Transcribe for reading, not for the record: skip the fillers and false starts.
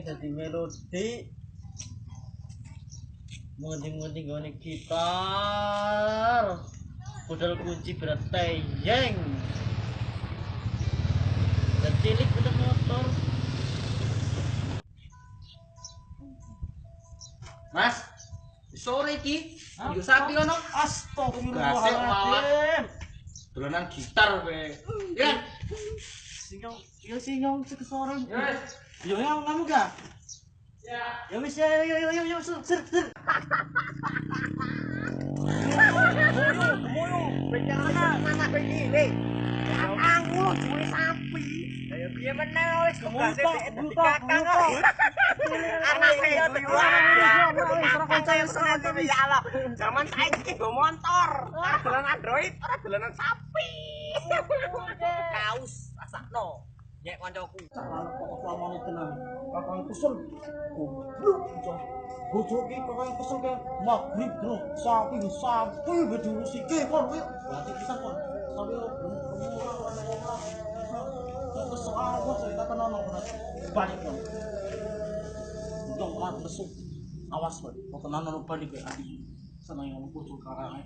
jadi melodi. Mengerti gone gitar. Modal kunci berat teyeng. Dan cilik bener motor. Mas, sore iki yo sapi ono. Astagfirullahaladzim. Dolanan gitar kowe. Ya. Sinyong sekesorong. Yes. Yo kamu gak? Ya. Ya wis yo ser. Moyo, mana begini? Aku duwe sapi. Ya piye meneh wis kebase di kakang kok. Anake yo ya Allah. Zaman saiki go motor, ora dolan Android, ora dolanan sapi. Kaus rasakno. Nyek kancaku. Lamane tenan. Kakang kesel. Goblok. Bojo iki kakang kesel ke magrib, Bro. Sapi bedurusike kon kowe. Berarti pisan kon. Tapi kesel aku cerita tenan kok. Balik kon. Untung ora besuk. Awas kowe. Kok tenan ono balik kowe ati. Seneng ngono bojo karane.